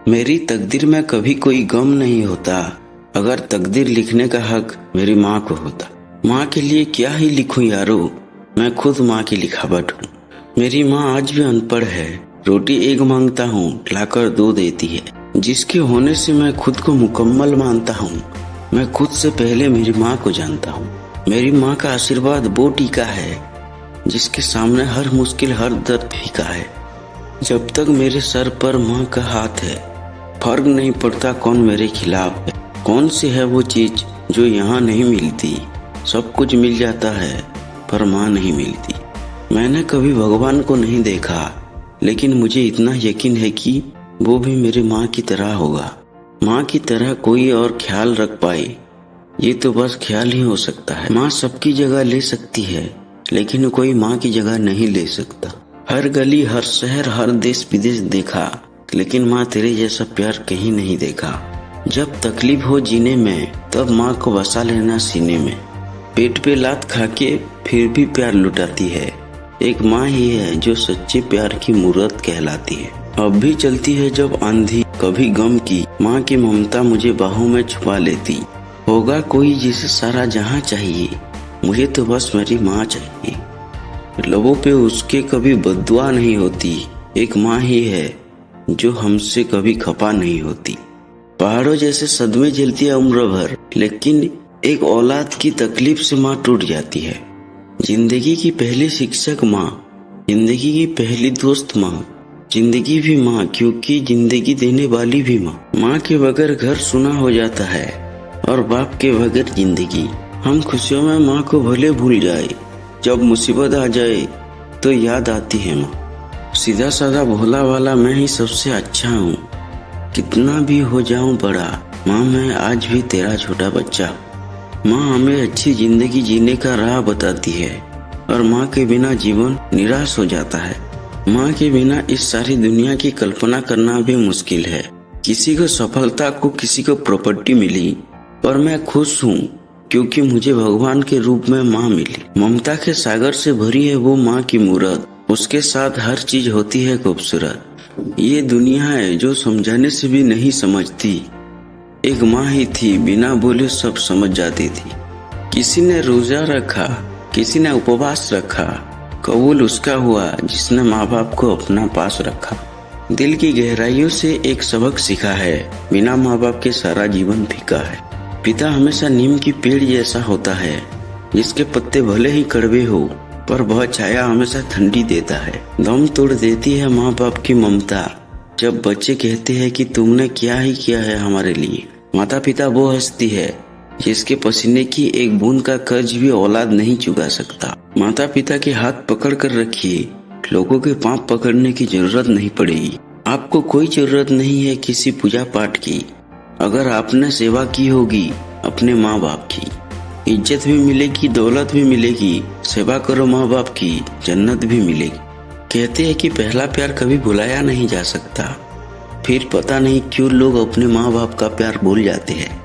मेरी तकदीर में कभी कोई गम नहीं होता, अगर तकदीर लिखने का हक मेरी माँ को होता। माँ के लिए क्या ही लिखूं यारो, मैं खुद माँ की लिखावट हूँ। मेरी माँ आज भी अनपढ़ है, रोटी एक मांगता हूँ लाकर दो देती है। जिसके होने से मैं खुद को मुकम्मल मानता हूँ, मैं खुद से पहले मेरी माँ को जानता हूँ। मेरी माँ का आशीर्वाद वो टीका है जिसके सामने हर मुश्किल हर दर्द फीका है। जब तक मेरे सर पर माँ का हाथ है, फर्क नहीं पड़ता कौन मेरे खिलाफ है। कौन सी है वो चीज जो यहाँ नहीं मिलती, सब कुछ मिल जाता है पर माँ नहीं मिलती। मैंने कभी भगवान को नहीं देखा, लेकिन मुझे इतना यकीन है कि वो भी मेरी माँ की तरह होगा। माँ की तरह कोई और ख्याल रख पाए, ये तो बस ख्याल ही हो सकता है। माँ सबकी जगह ले सकती है, लेकिन कोई माँ की जगह नहीं ले सकता। हर गली हर शहर हर देश विदेश देखा, लेकिन माँ तेरे जैसा प्यार कहीं नहीं देखा। जब तकलीफ हो जीने में, तब माँ को बसा लेना सीने में। पेट पे लात खा के फिर भी प्यार लुटाती है, एक माँ ही है जो सच्चे प्यार की मूरत कहलाती है। अब भी चलती है जब आंधी कभी गम की, माँ की ममता मुझे बाहों में छुपा लेती। होगा कोई जिसे सारा जहां चाहिए, मुझे तो बस मेरी माँ चाहिए। लबों पे उसके कभी बद्दुआ नहीं होती, एक माँ ही है जो हमसे कभी खफा नहीं होती। पहाड़ों जैसे सदमे झेलती है उम्र भर, लेकिन एक औलाद की तकलीफ से माँ टूट जाती है। जिंदगी की पहली शिक्षक माँ, जिंदगी की पहली दोस्त माँ, जिंदगी भी माँ क्योंकि जिंदगी देने वाली भी माँ। माँ के बगैर घर सुना हो जाता है और बाप के बगैर जिंदगी। हम खुशियों में माँ को भले भूल जाए, जब मुसीबत आ जाए तो याद आती है माँ। सीधा साधा भोला वाला मैं ही सबसे अच्छा हूँ, कितना भी हो जाऊं बड़ा, माँ मैं आज भी तेरा छोटा बच्चा। माँ हमें अच्छी जिंदगी जीने का राह बताती है, और माँ के बिना जीवन निराश हो जाता है। माँ के बिना इस सारी दुनिया की कल्पना करना भी मुश्किल है। किसी को सफलता को किसी को प्रॉपर्टी मिली, पर मैं खुश हूँ क्योंकि मुझे भगवान के रूप में माँ मिली। ममता के सागर से भरी है वो माँ की मूरत, उसके साथ हर चीज होती है खूबसूरत। ये दुनिया है जो समझाने से भी नहीं समझती, एक माँ ही थी बिना बोले सब समझ जाती थी। किसी ने रोजा रखा, किसी ने उपवास रखा, कबूल उसका हुआ जिसने माँ बाप को अपना पास रखा। दिल की गहराइयों से एक सबक सीखा है, बिना माँ बाप के सारा जीवन फीका है। पिता हमेशा नीम की पेड़ जैसा होता है, जिसके पत्ते भले ही कड़वे हो पर वह छाया हमेशा ठंडी देता है। दम तोड़ देती है माँ बाप की ममता, जब बच्चे कहते हैं कि तुमने क्या ही किया है हमारे लिए। माता पिता वो हस्ती है जिसके पसीने की एक बूंद का कर्ज भी औलाद नहीं चुका सकता। माता पिता के हाथ पकड़ कर रखिए, लोगों के पांव पकड़ने की जरूरत नहीं पड़ेगी। आपको कोई जरूरत नहीं है किसी पूजा पाठ की, अगर आपने सेवा की होगी अपने माँ बाप की। इज्जत भी मिलेगी, दौलत भी मिलेगी, सेवा करो माँ बाप की, जन्नत भी मिलेगी। कहते हैं कि पहला प्यार कभी भुलाया नहीं जा सकता, फिर पता नहीं क्यों लोग अपने माँ बाप का प्यार भूल जाते हैं।